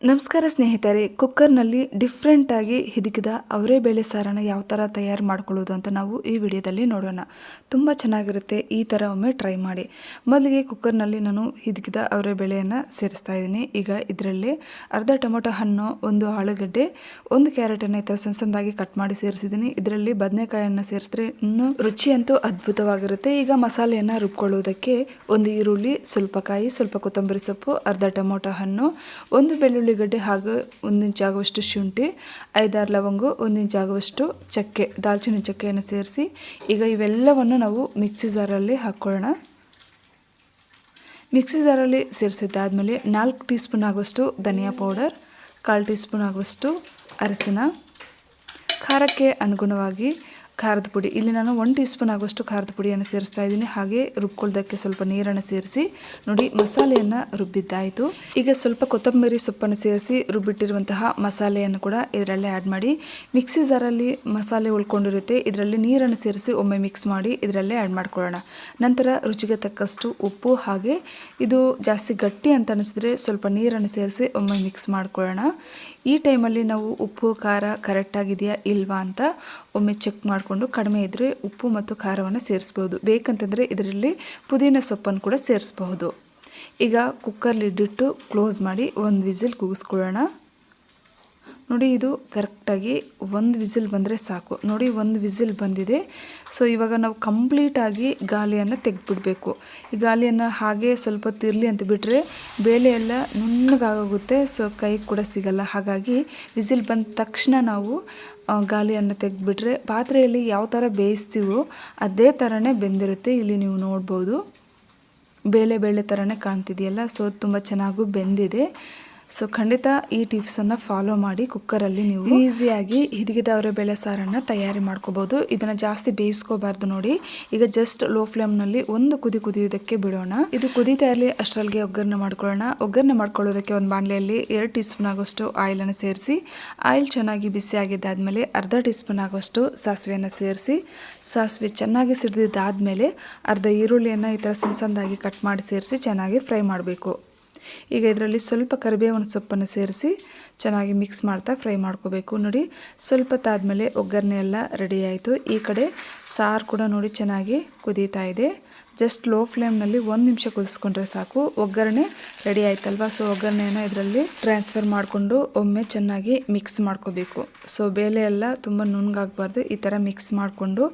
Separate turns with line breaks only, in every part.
ನಮಸ್ಕಾರ ಸ್ನೇಹಿತರೆ, ಕುಕ್ಕರ್ನಲ್ಲಿ ಡಿಫ್ರೆಂಟಾಗಿ ಹಿದಿಕಿದ ಅವರೆಬೇಳೆ ಸಾರನ್ನು ಯಾವ ಥರ ತಯಾರು ಮಾಡ್ಕೊಳ್ಳೋದು ಅಂತ ನಾವು ಈ ವಿಡಿಯೋದಲ್ಲಿ ನೋಡೋಣ. ತುಂಬ ಚೆನ್ನಾಗಿರುತ್ತೆ. ಈ ಥರ ಒಮ್ಮೆ ಟ್ರೈ ಮಾಡಿ. ಮೊದಲಿಗೆ ಕುಕ್ಕರ್ನಲ್ಲಿ ನಾನು ಹಿದಿಕಿದ ಅವರೆಬೇಳೆಯನ್ನು ಸೇರಿಸ್ತಾ ಇದ್ದೀನಿ. ಈಗ ಇದರಲ್ಲಿ ಅರ್ಧ ಟೊಮೊಟೊ ಹಣ್ಣು, ಒಂದು ಆಲೂಗಡ್ಡೆ, ಒಂದು ಕ್ಯಾರೆಟನ್ನು ಈ ಥರ ಸಣ್ಣ ಸಣ್ಣದಾಗಿ ಕಟ್ ಮಾಡಿ ಸೇರಿಸಿದ್ದೀನಿ. ಇದರಲ್ಲಿ ಬದನೆಕಾಯನ್ನು ಸೇರಿಸಿದ್ರೆ ಇನ್ನೂ ರುಚಿ ಅಂತೂ ಅದ್ಭುತವಾಗಿರುತ್ತೆ. ಈಗ ಮಸಾಲೆಯನ್ನು ರುಬ್ಕೊಳ್ಳೋದಕ್ಕೆ ಒಂದು ಈರುಳ್ಳಿ, ಸ್ವಲ್ಪ ಕಾಯಿ, ಸ್ವಲ್ಪ ಕೊತ್ತಂಬರಿ ಸೊಪ್ಪು, ಅರ್ಧ ಟೊಮೊಟೊ ಹಣ್ಣು, ಒಂದು ಬೆಳ್ಳುಳ್ಳಿ ಗಡ್ಡೆ ಹಾಗೂ 1 ಇಂಚ್ ಆಗುವಷ್ಟು ಶುಂಠಿ, 5-6 ಲವಂಗ, 1 ಇಂಚ್ ಆಗುವಷ್ಟು ಚಕ್ಕೆ, ದಾಲ್ಚಿನ್ನಿ ಚಕ್ಕೆಯನ್ನು ಸೇರಿಸಿ ಈಗ ಇವೆಲ್ಲವನ್ನು ನಾವು ಮಿಕ್ಸಿ ಜಾರಲ್ಲಿ ಹಾಕ್ಕೊಳ್ಳೋಣ. ಮಿಕ್ಸಿ ಜಾರಲ್ಲಿ ಸೇರಿಸಿದ್ದಾದಮೇಲೆ 4 ಟೀ ಸ್ಪೂನ್ ಆಗುವಷ್ಟು ಧನಿಯಾ ಪೌಡರ್, 1/4 ಟೀ ಸ್ಪೂನ್ ಆಗುವಷ್ಟು ಅರಸಿನ, ಖಾರಕ್ಕೆ ಅನುಗುಣವಾಗಿ ಖಾರದ ಪುಡಿ, ಇಲ್ಲಿ ನಾನು 1 ಟೀ ಸ್ಪೂನ್ ಆಗುವಷ್ಟು ಖಾರದ ಪುಡಿಯನ್ನು ಸೇರಿಸ್ತಾ ಇದ್ದೀನಿ. ಹಾಗೆ ರುಬ್ಕೊಳ್ಳೋದಕ್ಕೆ ಸ್ವಲ್ಪ ನೀರನ್ನು ಸೇರಿಸಿ ನೋಡಿ ಮಸಾಲೆಯನ್ನು ರುಬ್ಬಿದ್ದಾಯಿತು. ಈಗ ಸ್ವಲ್ಪ ಕೊತ್ತಂಬರಿ ಸೊಪ್ಪನ್ನು ಸೇರಿಸಿ ರುಬ್ಬಿಟ್ಟಿರುವಂತಹ ಮಸಾಲೆಯನ್ನು ಕೂಡ ಇದರಲ್ಲೇ ಆ್ಯಡ್ ಮಾಡಿ. ಮಿಕ್ಸಿ ಜಾರಲ್ಲಿ ಮಸಾಲೆ ಉಳ್ಕೊಂಡಿರುತ್ತೆ, ಇದರಲ್ಲಿ ನೀರನ್ನು ಸೇರಿಸಿ ಒಮ್ಮೆ ಮಿಕ್ಸ್ ಮಾಡಿ ಇದರಲ್ಲೇ ಆ್ಯಡ್ ಮಾಡ್ಕೊಳ್ಳೋಣ. ನಂತರ ರುಚಿಗೆ ತಕ್ಕಷ್ಟು ಉಪ್ಪು, ಹಾಗೆ ಇದು ಜಾಸ್ತಿ ಗಟ್ಟಿ ಅಂತ ಅನಿಸಿದ್ರೆ ಸ್ವಲ್ಪ ನೀರನ್ನು ಸೇರಿಸಿ ಒಮ್ಮೆ ಮಿಕ್ಸ್ ಮಾಡ್ಕೊಳ್ಳೋಣ. ಈ ಟೈಮಲ್ಲಿ ನಾವು ಉಪ್ಪು ಖಾರ ಕರೆಕ್ಟಾಗಿದೆಯಾ ಇಲ್ವಾ ಅಂತ ಒಮ್ಮೆ ಚೆಕ್ ಮಾಡಿಕೊಂಡು ಕಡಿಮೆ ಇದ್ದರೆ ಉಪ್ಪು ಮತ್ತು ಖಾರವನ್ನು ಸೇರಿಸ್ಬೋದು. ಬೇಕಂತಂದರೆ ಇದರಲ್ಲಿ ಪುದೀನ ಸೊಪ್ಪನ್ನು ಕೂಡ ಸೇರಿಸಬಹುದು. ಈಗ ಕುಕ್ಕರ್ ಲಿಡ್ ಇಟ್ಟು ಕ್ಲೋಸ್ ಮಾಡಿ 1 ವಿಸಿಲ್ ಕೂಗಿಸ್ಕೊಳ್ಳೋಣ. ನೋಡಿ ಇದು ಕರೆಕ್ಟಾಗಿ 1 ವಿಸಿಲ್ ಬಂದರೆ ಸಾಕು. ನೋಡಿ 1 ವಿಸಿಲ್ ಬಂದಿದೆ. ಸೊ ಇವಾಗ ನಾವು ಕಂಪ್ಲೀಟಾಗಿ ಗಾಳಿಯನ್ನು ತೆಗೆದುಬಿಡಬೇಕು. ಈ ಗಾಳಿಯನ್ನು ಹಾಗೆ ಸ್ವಲ್ಪ ತಿರ್ಲಿ ಅಂತ ಬಿಟ್ಟರೆ ಬೇಳೆ ಎಲ್ಲ ನುಣ್ಣಗಾಗೋಗುತ್ತೆ. ಸೊ ಕೈಗೆ ಕೂಡ ಸಿಗಲ್ಲ. ಹಾಗಾಗಿ ವಿಸಿಲ್ ಬಂದ ತಕ್ಷಣ ನಾವು ಗಾಳಿಯನ್ನು ತೆಗೆದುಬಿಟ್ರೆ ಪಾತ್ರೆಯಲ್ಲಿ ಯಾವ ಥರ ಬೇಯಿಸ್ತೀವೋ ಅದೇ ಥರನೇ ಬೆಂದಿರುತ್ತೆ. ಇಲ್ಲಿ ನೀವು ನೋಡ್ಬೋದು ಬೇಳೆ ಥರನೇ ಕಾಣ್ತಿದೆಯಲ್ಲ. ಸೊ ತುಂಬ ಚೆನ್ನಾಗೂ ಬೆಂದಿದೆ. ಸೊ ಖಂಡಿತ ಈ ಟಿಪ್ಸನ್ನು ಫಾಲೋ ಮಾಡಿ ಕುಕ್ಕರಲ್ಲಿ ನೀವು ಈಸಿಯಾಗಿ ಹಿದಿಕಿದ ಅವರೆಬೇಳೆ ಸಾರನ್ನು ತಯಾರಿ ಮಾಡ್ಕೋಬೋದು. ಇದನ್ನು ಜಾಸ್ತಿ ಬೇಯಿಸ್ಕೋಬಾರ್ದು. ನೋಡಿ ಈಗ ಜಸ್ಟ್ ಲೋ ಫ್ಲೇಮ್ನಲ್ಲಿ ಒಂದು ಕುದಿಯೋದಕ್ಕೆ ಬಿಡೋಣ. ಇದು ಕುದೀತಾ ಇರಲಿ ಅಷ್ಟರಲ್ಲಿಗೆ ಒಗ್ಗರಣೆ ಮಾಡ್ಕೊಳ್ಳೋಣ. ಒಗ್ಗರಣೆ ಮಾಡ್ಕೊಳ್ಳೋದಕ್ಕೆ ಒಂದು ಬಾಣಲೆಯಲ್ಲಿ 2 ಟೀ ಸ್ಪೂನ್ ಆಗೋಷ್ಟು ಆಯಿಲನ್ನು ಸೇರಿಸಿ ಆಯಿಲ್ ಚೆನ್ನಾಗಿ ಬಿಸಿ ಆಗಿದ್ದಾದಮೇಲೆ ಅರ್ಧ ಟೀ ಸ್ಪೂನ್ ಆಗೋಷ್ಟು ಸಾಸಿವೆಯನ್ನು ಸೇರಿಸಿ ಸಾಸಿವೆ ಚೆನ್ನಾಗಿ ಸಿಡಿದಿದ್ದಾದಮೇಲೆ ಅರ್ಧ ಈರುಳ್ಳಿಯನ್ನು ಈ ಥರ ಸಣ್ಣದಾಗಿ ಕಟ್ ಮಾಡಿ ಸೇರಿಸಿ ಚೆನ್ನಾಗಿ ಫ್ರೈ ಮಾಡಬೇಕು. ಈಗ ಇದರಲ್ಲಿ ಸ್ವಲ್ಪ ಕರಿಬೇವಿನ ಸೊಪ್ಪನ್ನು ಸೇರಿಸಿ ಚೆನ್ನಾಗಿ ಮಿಕ್ಸ್ ಮಾಡ್ತಾ ಫ್ರೈ ಮಾಡ್ಕೋಬೇಕು. ನೋಡಿ ಸ್ವಲ್ಪ ತಾದ್ಮೇಲೆ ಒಗ್ಗರಣೆ ಎಲ್ಲ ರೆಡಿ ಆಯಿತು. ಈ ಕಡೆ ಸಾರು ಕೂಡ ನೋಡಿ ಚೆನ್ನಾಗಿ ಕುದೀತಾ ಇದೆ. ಜಸ್ಟ್ ಲೋ ಫ್ಲೇಮ್ನಲ್ಲಿ 1 ನಿಮಿಷ ಕುದಿಸ್ಕೊಂಡ್ರೆ ಸಾಕು. ಒಗ್ಗರಣೆ ರೆಡಿ ಆಯ್ತಲ್ವ. ಸೊ ಒಗ್ಗರಣೆಯನ್ನು ಇದರಲ್ಲಿ ಟ್ರಾನ್ಸ್ಫರ್ ಮಾಡಿಕೊಂಡು ಒಮ್ಮೆ ಚೆನ್ನಾಗಿ ಮಿಕ್ಸ್ ಮಾಡ್ಕೋಬೇಕು. ಸೊ ಬೇಳೆ ಎಲ್ಲ ತುಂಬ ನುಣ್ಣಗಾಗಬಾರ್ದು. ಈ ಥರ ಮಿಕ್ಸ್ ಮಾಡಿಕೊಂಡು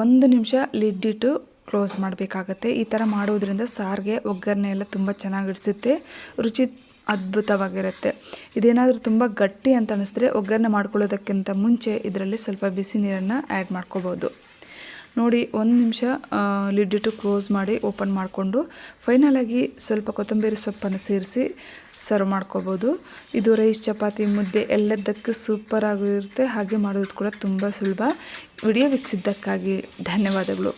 1 ನಿಮಿಷ ಲಿಡ್ ಇಟ್ಟು ಕ್ಲೋಸ್ ಮಾಡಬೇಕಾಗತ್ತೆ. ಈ ಥರ ಮಾಡೋದ್ರಿಂದ ಸಾರಿಗೆ ಒಗ್ಗರಣೆ ಎಲ್ಲ ತುಂಬ ಚೆನ್ನಾಗಿ ಹಿಡಿಸುತ್ತೆ, ರುಚಿ ಅದ್ಭುತವಾಗಿರುತ್ತೆ. ಇದೇನಾದರೂ ತುಂಬ ಗಟ್ಟಿ ಅಂತ ಅನಿಸಿದ್ರೆ ಒಗ್ಗರಣೆ ಮಾಡ್ಕೊಳ್ಳೋದಕ್ಕಿಂತ ಮುಂಚೆ ಇದರಲ್ಲಿ ಸ್ವಲ್ಪ ಬಿಸಿ ನೀರನ್ನು ಆ್ಯಡ್ ಮಾಡ್ಕೋಬೋದು. ನೋಡಿ 1 ನಿಮಿಷ ಲಿಡ್ ಇಟ್ಟು ಕ್ಲೋಸ್ ಮಾಡಿ ಓಪನ್ ಮಾಡಿಕೊಂಡು ಫೈನಲಾಗಿ ಸ್ವಲ್ಪ ಕೊತ್ತಂಬರಿ ಸೊಪ್ಪನ್ನು ಸೇರಿಸಿ ಸರ್ವ್ ಮಾಡ್ಕೋಬೋದು. ಇದು ರೈಸ್, ಚಪಾತಿ, ಮುದ್ದೆ ಎಲ್ಲದಕ್ಕೂ ಸೂಪರ್ ಆಗಿರುತ್ತೆ. ಹಾಗೆ ಮಾಡೋದು ಕೂಡ ತುಂಬ ಸುಲಭ. ವಿಡಿಯೋ ವೀಕ್ಷಿಸಿದ್ದಕ್ಕಾಗಿ ಧನ್ಯವಾದಗಳು.